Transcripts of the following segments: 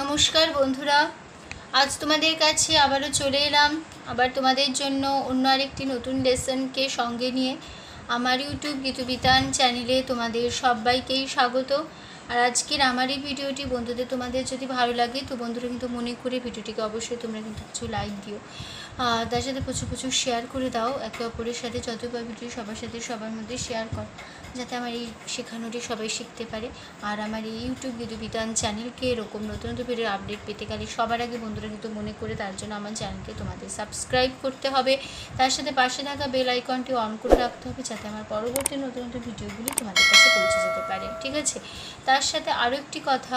নমস্কার বন্ধুরা, আজ তোমাদের কাছে আবারও চলে এলাম আবার তোমাদের জন্য অন্য আরেকটি নতুন লেসনকে সঙ্গে নিয়ে। আমার ইউটিউব গীতবিতান চ্যানেলে তোমাদের সবাইকেই স্বাগত। আর আজকের আমার এই ভিডিওটি বন্ধুদের তোমাদের যদি ভালো লাগে তো বন্ধুরা কিন্তু মনে করে ভিডিওটিকে অবশ্যই তোমরা কিন্তু কিছু লাইক দিও, তার সাথে প্রচুর শেয়ার করে দাও একে অপরের সাথে। যতবার ভিডিও সবার সাথে সবার মধ্যে শেয়ার কর, যাতে আমার এই শেখানোটি সবাই শিখতে পারে। আর আমার এই ইউটিউব গীতবিতান চ্যানেলকে এরকম নতুন নতুন ভিডিওর আপডেট পেতে গেলে সবার আগে বন্ধুরা কিন্তু মনে করে তার জন্য আমার চ্যানেলকে তোমাদের সাবস্ক্রাইব করতে হবে, তার সাথে পাশে থাকা বেল আইকনটি অন করে রাখতে হবে, যাতে আমার পরবর্তী নতুন নতুন ভিডিওগুলি তোমাদের কাছে পৌঁছে যেতে পারে। ঠিক আছে, তার সাথে আরও একটি কথা,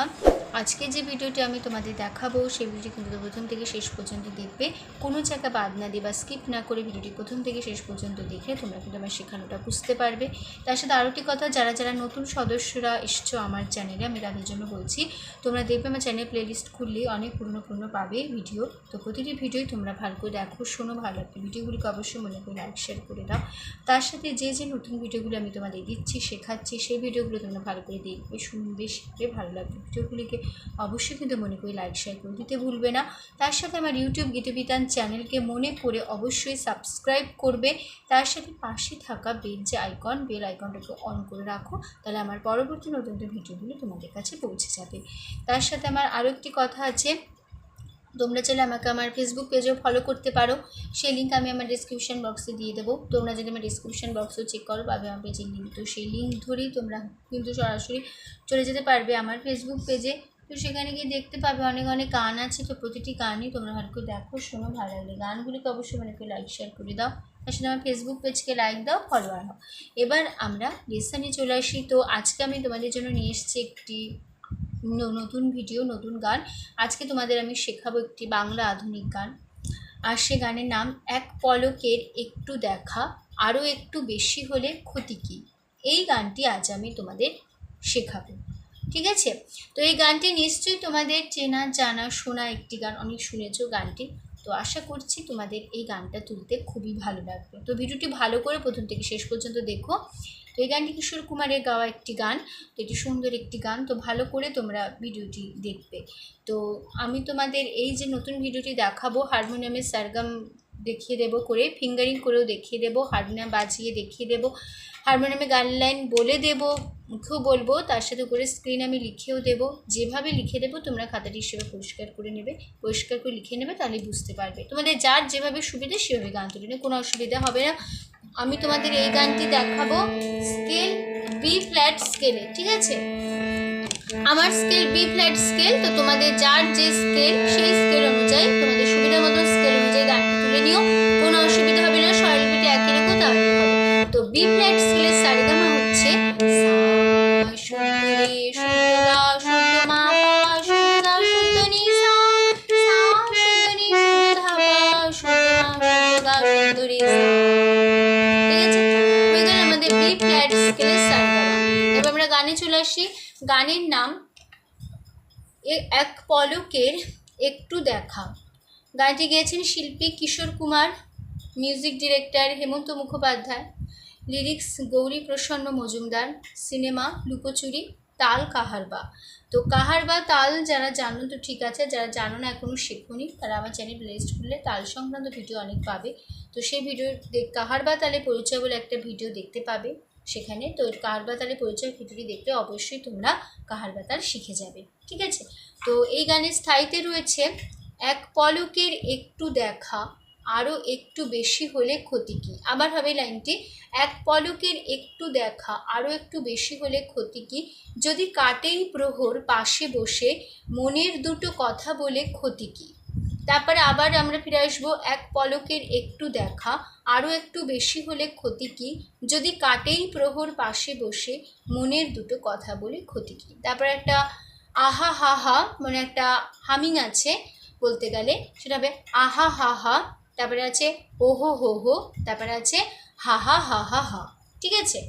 আজকে যে ভিডিওটি আমি তোমাদের দেখাবো সেই ভিডিওটি কিন্তু প্রথম থেকে শেষ পর্যন্ত দেখবে, কোনো জায়গা বাদ না দিয়ে বা স্কিপ না করে ভিডিওটি প্রথম থেকে শেষ পর্যন্ত দেখে তোমরা কিন্তু আমার শেখানোটা বুঝতে পারবে। তার সাথে আরও একটি কথা, যারা যারা নতুন সদস্যরা এসছো আমার চ্যানেলে, আমি তাদের জন্য বলছি, তোমরা দেখবে আমার চ্যানেল প্লেলিস্ট খুললে অনেক পুরনো পাবে ভিডিও। তো প্রতিটি ভিডিওই তোমরা ভালো করে দেখো, শোনো, ভালো লাগবে ভিডিওগুলিকে অবশ্যই মনে করে লাইক শেয়ার করে দাও। তার সাথে যে যে নতুন ভিডিওগুলো আমি তোমাদের দিচ্ছি, শেখাচ্ছি, সেই ভিডিওগুলো তোমরা ভালো করে দেখবে, শুনবে, শিখবে, ভালো লাগবে ভিডিওগুলিকে অবশ্যই কিন্তু মনে করে লাইক শেয়ার করে দিতে ভুলবে না। তার সাথে আমার ইউটিউব গীতবিতান চ্যানেলকে মনে করে অবশ্যই সাবস্ক্রাইব করবে, তার সাথে পাশে থাকা বেল আইকনটাকে অন করে রাখো, তাহলে আমার পরবর্তী নতুন নতুন ভিডিওগুলো তোমাদের কাছে পৌঁছে যাবে। তার সাথে আমার আরও একটি কথা আছে, তোমরা চাইলে আমাকে আমার ফেসবুক পেজেও ফলো করতে পারো, সেই লিঙ্ক আমি আমার ডিসক্রিপশান বক্সে দিয়ে দেবো। তোমরা যদি আমার ডিসক্রিপশান বক্সও চেক করো পাবে আমার পেজের লিঙ্ক, তো সেই লিঙ্ক ধরেই তোমরা কিন্তু সরাসরি চলে যেতে পারবে আমার ফেসবুক পেজে। তো সেখানে গিয়ে দেখতে পাবে অনেক অনেক গান আছে, তো প্রতিটি গানই তোমরা ভালো করে দেখো, শোনো, ভালো লাগলে গানগুলিকে অবশ্যই মনে করে লাইক শেয়ার করে দাও, তার সাথে আমার ফেসবুক পেজকে লাইক দাও, ফলোয়ার হও। এবার আমরা লেসনে চলে আসি। তো আজকে আমি তোমাদের জন্য নিয়ে এসেছি একটি নতুন ভিডিও, নতুন গান। আজকে তোমাদের আমি শেখাবো একটি বাংলা আধুনিক গান, আর সে গানের নাম এক পলকের একটু দেখা, আরও একটু বেশি হলে ক্ষতি কী। এই গানটি আজ আমি তোমাদের শেখাবো। ঠিক আছে, তো এই গানটি নিশ্চয়ই তোমাদের চেনা জানা শোনা একটি গান, অনেক শুনেছো গানটি। তো আশা করছি তোমাদের এই গানটা তুলতে খুবই ভালো লাগবে। তো ভিডিওটি ভালো করে প্রথম থেকে শেষ পর্যন্ত দেখো। তো এই গানটি কিশোর কুমারের গাওয়া একটি গান, তো এটি সুন্দর একটি গান, তো ভালো করে তোমরা ভিডিওটি দেখবে। তো আমি তোমাদের এই যে নতুন ভিডিওটি দেখাবো, হারমোনিয়ামের সারগাম দেখিয়ে দেবো করে, ফিঙ্গারিং করেও দেখিয়ে দেবো, হারমোনিয়াম বাজিয়ে দেখিয়ে দেবো, হারমোনিয়ামে গান লাইন বলে দেবো, মুখেও বলবো, তার সাথে করে স্ক্রিন আমি লিখেও দেবো। যেভাবে লিখে দেবো তোমরা খাতাটি হিসেবে পরিষ্কার করে নেবে, পরিষ্কার করে লিখে নেবে, তাহলে বুঝতে পারবে। তোমাদের যার যেভাবে সুবিধা সেভাবে গান তুলে নেবে, কোনো অসুবিধা হবে না। আমি তোমাদের এই গানটি দেখাবো স্কেল বি ফ্ল্যাট স্কেলে। ঠিক আছে, আমার স্কেল বি ফ্ল্যাট স্কেল, তো তোমাদের যার যে স্কেল সেই স্কেল অনুযায়ী তোমাদের সুবিধার মতো স্কেল অনুযায়ী গানটি তুলে নিও, কোনো অসুবিধা হবে না। স্বরলিপিটি একই রেখো, তাহলে হবে। তো বি ফ্ল্যাট স্কেলের সারেগামা হচ্ছে গানে চলে আসি। গানের নাম এক পলকের একটু দেখা। গানটি গেয়েছেন শিল্পী Kishore Kumar, music director Hemanta Mukhopadhyay, lyrics Gauri প্রসন্ন মজুমদার, সিনেমা লুকোচুরি, তাল কাহারবা। তো কাহারবা তাল যারা জানো তো ঠিক আছে, যারা জানো না এখনও শেখোনি তারা আমার চ্যানেল প্লেলিস্ট খুললে তাল সংক্রান্ত ভিডিও অনেক পাবে। তো সেই ভিডিও কাহারবা তালে পরিচয় বলে একটা ভিডিও দেখতে পাবে সেখানে। তো কাহারবা তালে পরিচয় ভিডিওটি দেখলে অবশ্যই তোমরা কাহারবা তাল শিখে যাবে। ঠিক আছে, তো এই গানের স্থায়ীতে রয়েছে এক পলকের একটু দেখা, আরও একটু বেশি হলে ক্ষতি কী। আবার হবে লাইনটি, এক পলকের একটু দেখা, আরও একটু বেশি হলে ক্ষতি কী, যদি কাটেই প্রহর পাশে বসে মনের দুটো কথা বলে ক্ষতি কী। তারপরে আবার আমরা ফিরে আসবো, এক পলকের একটু দেখা, আরও একটু বেশি হলে ক্ষতি কী, যদি কাটেই প্রহর পাশে বসে মনের দুটো কথা বলে ক্ষতি কী। তারপরে একটা আহা হা হা, মানে একটা হামিং আছে বলতে গেলে, সেটা হবে আহা হা হা, তারপরে আছে ওহো হো হো, তারপরে আছে হা হা হা হা হা। ঠিক আছে,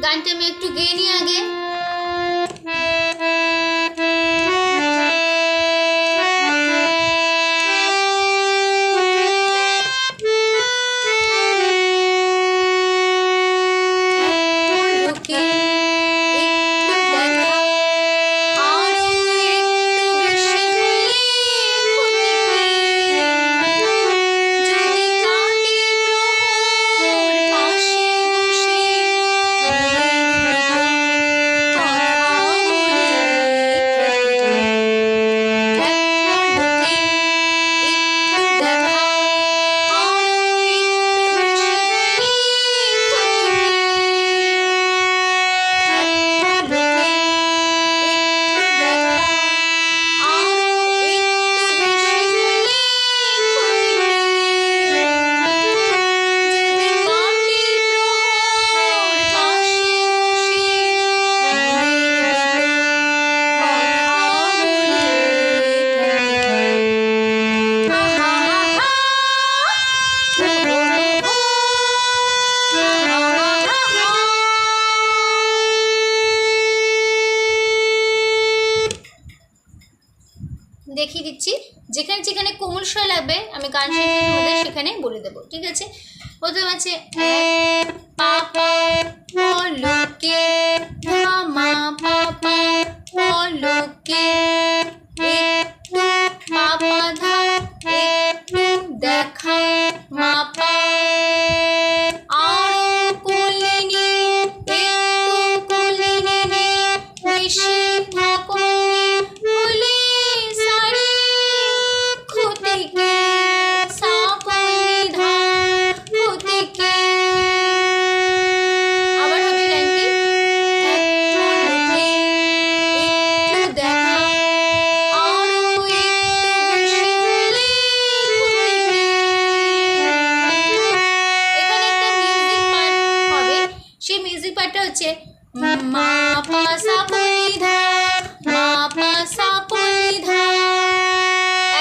গানটা আমি একটু গেয়ে নিই আগে। দেখিয়ে দিচ্ছি, যেখানে যেখানে কোমল স্বর লাগবে আমি গান শেষে তোমাদের সেখানে বলে দেবো, ঠিক আছে। প্রথম আছে পাপা পলকে, মা পাপা পলকে, একটু পাপা ধা, একটু দেখা মাপা, আরো কোলে নিয়ে একটু কোলে নিয়ে, বেশি ঠাকুরে বলে সারি, ক্ষতিকে সাপলি ধা, ক্ষতিকে। আবার হবে লাইনটি, এক পলকে একটু দেখা, আরো একটু বেশি হলে ক্ষতিকে। এখানে একটা মিউজিক পার্ট হবে, সেই মিউজিক পার্টটা হচ্ছে মা পা সা পনি ধা, মা পা সা পনি ধা।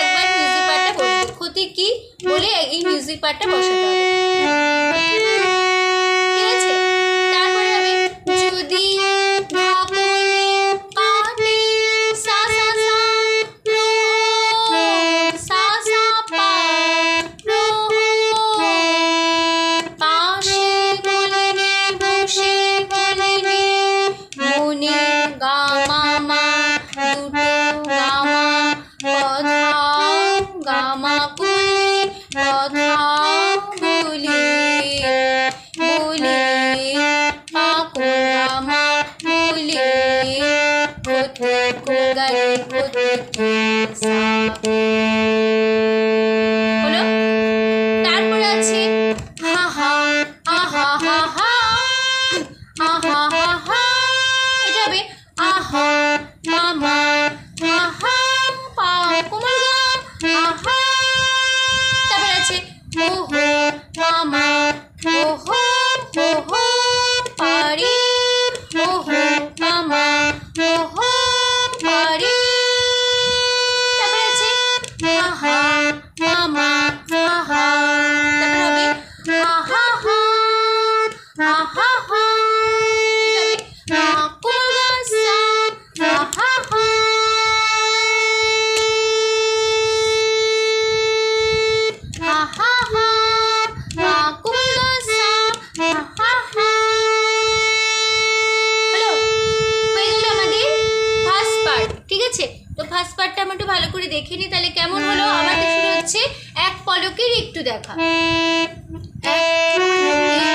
একবার মিউজিক পার্টটা বলবে, ক্ষতি কি বলে এই মিউজিক পার্টটা বসাতে হবে, ঠিক আছে। তারপরে হবে যদি ধাপনে কাটে সা সা সা রো, সা সা পা রো, পাশে কোলে নে বসে কোলে নে, মনে গা মামা দুটো গামা, কথা গামা কোলে কথা বলে বলে, পাকো গামা বলে, কোথে কোগারে কোথে সা হলো। তারপরে আছে হা হা, আহা হা হা, আহা হা হা, এটা হবে আহা মামা, আহা পা কোমল গা, আহা। তারপরে আছে ওহো মামা, ওহো ওহো পারি, ওহো মামা, ওহো পারি। তারপরে আছে আহা মামা, আহা। তারপরে হবে আহা হা, আহা হা, এটা হবে কোমল গা সা, আহা হা। আহা হা, কোমল গা সা, আহা হা। হলো, হয়ে গেল আমাদের ফার্স্ট পার্ট, ঠিক আছে। তো ফার্স্ট পার্টটা আমরা একটু ভালো করে দেখে নিই, তাহলে কেমন হলো। আমাদের শুরু হচ্ছে এক পলকের একটু দেখা, এক পলকে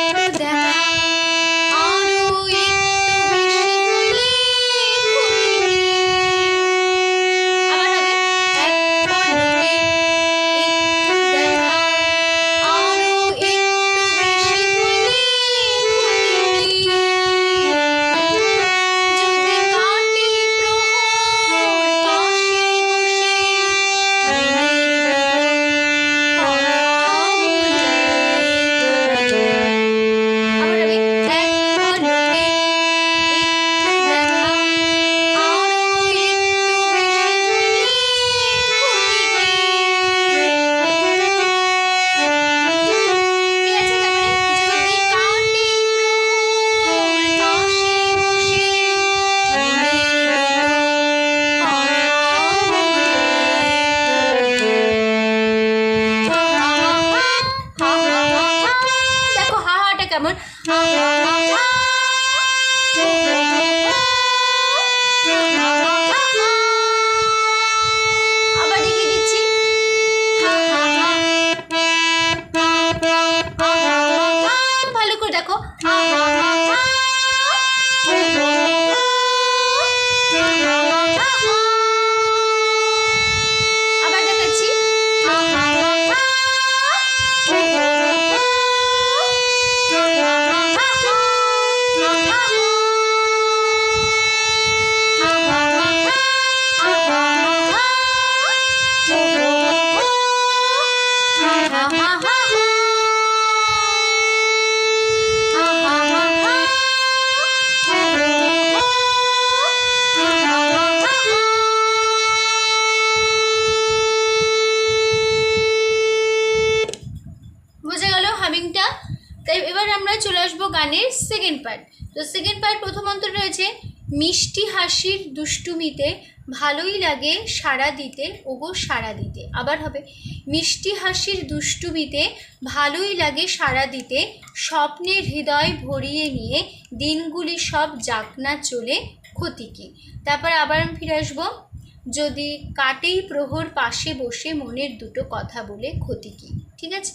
একটু দেখা, আরো একটু বেশি হলে ক্ষতিকে। আবার হবে এক পলকে একটু দেখা, আরো একটু বেশি হলে ক্ষতিকে। যদি কাটে প্রহর পাশে বসে, দেখো হা হাটা কেমন, আবার দেখিয়ে দিচ্ছি, ভালো করে দেখো, আবার দেখাচ্ছি, হামিংটা। তাই এবার আমরা চলে আসবো গানের সেকেন্ড পার্ট। তো সেকেন্ড পার্ট প্রথম অন্তর রয়েছে মিষ্টি হাসির দুষ্টুমিতে ভালোই লাগে সাড়া দিতে ওগো সাড়া দিতে। আবার হবে মিষ্টি হাসির দুষ্টুমিতে ভালোই লাগে সাড়া দিতে, স্বপ্নের হৃদয় ভরিয়ে নিয়ে দিনগুলি সব যাক না চলে ক্ষতি কি। তারপর আবার আমি ফিরে আসবো, যদি কাটেই প্রহর পাশে বসে মনের দুটো কথা বলে ক্ষতি কি। ঠিক আছে,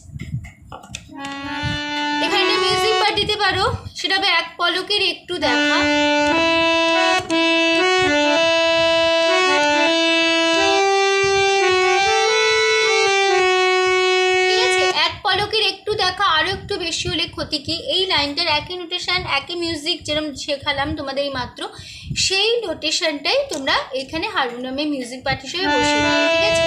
এখানে একটা মিউজিক পার্ট দিতে পারো, সেটা হবে এক পলকের একটু দেখা। ঠিক আছে, এক পলকের একটু দেখা আরো একটু বেশি হলে ক্ষতি কি। এই লাইনটার একই নোটেশন একই মিউজিক যেরকম শেখালাম তোমাদের এই মাত্র, সেই নোটেশনটাই তোমরা এখানে হারমোনিয়ামে মিউজিক পার্ট হিসেবে বসিয়ে দেবে। ঠিক আছে,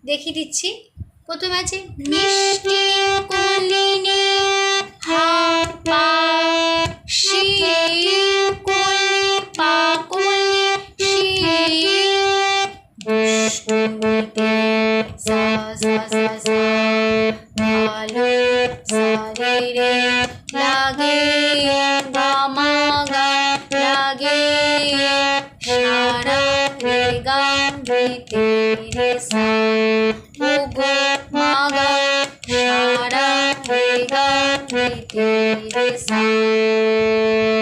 দেখিয়ে দিচ্ছি। প্রথমে আছে মিষ্টি কলিনী হা পা শি কলি পা কলি শি দুষ্টুমিতে সা সা সা সা ভালো সা রে রে লাগে গা মা গা লাগে সারা রে গা দিতে রে সা ওগো মা গা সারা রে গা দিতে রে সা।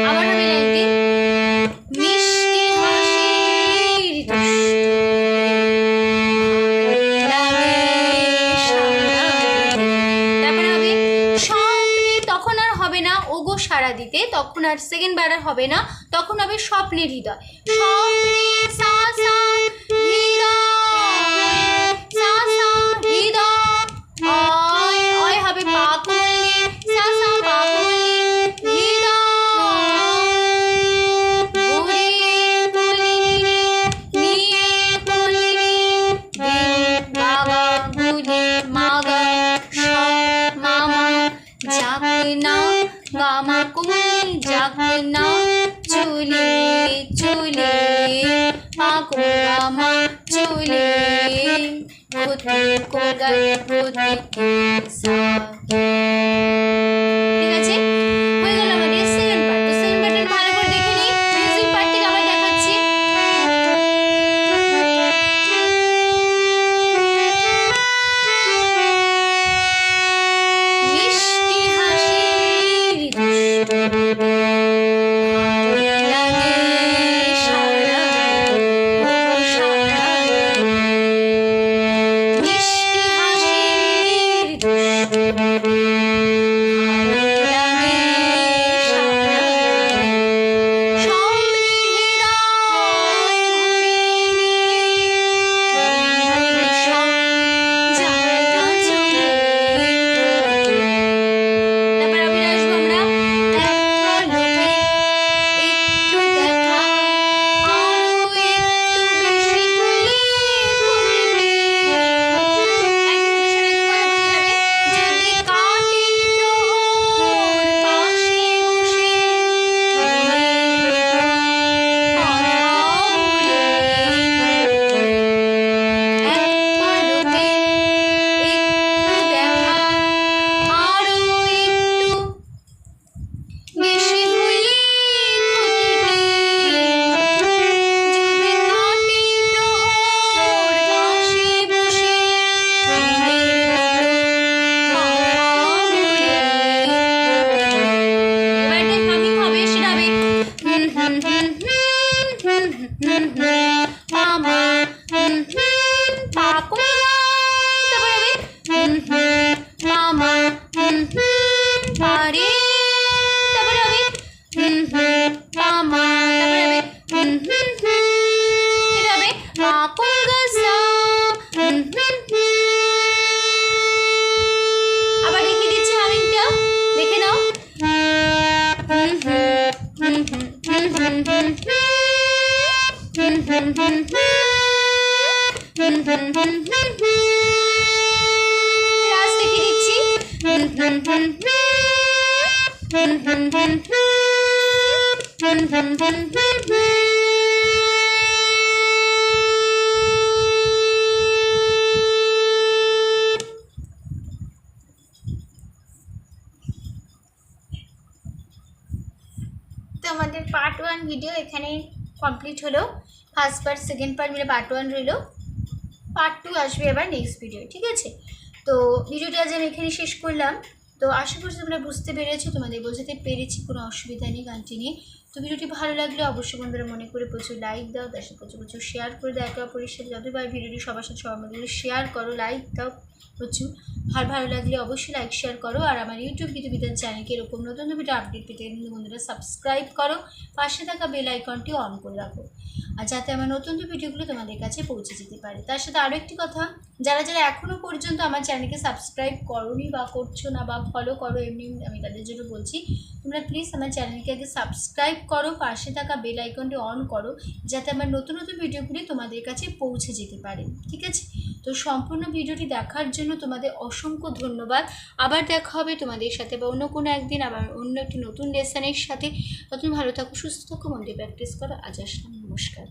আবার হবে লাইনটি মিষ্টি হাসির তারপরে হবে স্বপ্নে, তখন আর হবে না ওগো সারা দিতে, তখন আর সেকেন্ড বার আর হবে না, তখন হবে স্বপ্নের হৃদয়। স্বপ্নে সা সা হৃদয় সা সা হৃদয় অয় অয় হবে পা কলি সা সা পা কলি হৃদয় ঘুরিয়ে কলিনি নিয়ে কলিনি বাবা গুলি মাগা সব মামা যাক না গামা কুলি যাক না চুলে চুলে পাগো গামা চুলে ক্ষতি কোগাই ক্ষতি সা। ঠিক আছে, হয়ে গেল আমাদের সেকেন্ড পার্ট। তো সেকেন্ড পার্টের ভালো করে দেখে নিই, মিউজিক পার্ট থেকে আবার দেখাচ্ছি। মিষ্টি হাসির দুষ্টুমিতে ভালো লাগে সারা সারা মিষ্টি হাসির দুষ্টুমিতে ভালো লাগে সারা স্বপ্নের হৃদয় ভরিয়ে নিয়ে সব জায়গা চলে। তারপর আবার আসবো আমরা এক পলকে একটু দেখা আরো একটু বেশি হলে ক্ষতি কি। যদি কাটে প্রহর পাশে বসে কথা বলে এক পলকে একটু দেখা আরো একটু বেশি হলে ক্ষতি কি। যদি কাটে প্রহর পাশে বসে এবারটা হামিং হবে, সেটা হবে মামা পাকো তারপরে হবে মামা পারে তারপরে হবে মামা তারপরে হবে এটা হবে পাকো লাস্ট দেখিয়ে দিচ্ছি। তো আমাদের পার্ট 1 ভিডিও এখানে কমপ্লিট হলো। ফার্স্ট পার্ট সেকেন্ড পার্ট মিলে পার্ট 1 রইল। পার্ট 2 আসবে এবার নেক্সট ভিডিও, ঠিক আছে? তো ভিডিওটা আজ আমি এখানে শেষ করলাম। তো আশা করছি তোমরা বুঝতে পেরেছো, তোমাদের বোঝাতে পেরেছি, কোনো অসুবিধা নেই গানটি নিয়ে। তো ভিডিওটি ভালো লাগলে অবশ্যই বন্ধুরা মনে করে প্রচুর লাইক দাও, তার সাথে প্রচুর শেয়ার করে দাও। একে অপরের সাথে যতবার ভিডিওটি সবার সাথে সবার মধ্যে শেয়ার করো, লাইক দাও প্রচুর। ভালো লাগলে অবশ্যই লাইক শেয়ার করো। আর আমার ইউটিউব গীতবিতান চ্যানেলকে এরকম নতুন ভিডিও আপডেট পেতে কিন্তু বন্ধুরা সাবস্ক্রাইব করো, পাশে থাকা বেল আইকনটি অন করে রাখো, আর যাতে আমার নতুন ভিডিওগুলো তোমাদের কাছে পৌঁছে যেতে পারে। তার সাথে আরও একটি কথা, যারা এখনও পর্যন্ত আমার চ্যানেলকে সাবস্ক্রাইব করোনি বা করছো না বা ফলো করো, এমনি আমি তাদের জন্য বলছি, তোমরা প্লিজ আমার চ্যানেলকে আগে সাবস্ক্রাইব করো, পাশে থাকা বেল আইকনটি অন করো, যাতে আমার নতুন ভিডিওগুলি তোমাদের কাছে পৌঁছে যেতে পারে, ঠিক আছে? তো সম্পূর্ণ ভিডিওটি দেখার জন্য তোমাদের অসংখ্য ধন্যবাদ। আবার দেখা হবে তোমাদের সাথে বা অন্য কোনো একদিন আবার অন্য একটি নতুন লেসনের সাথে। তখন ভালো থাকো, সুস্থ থাকো, মন দিয়ে প্র্যাকটিস করো। আজ আসলাম, নমস্কার।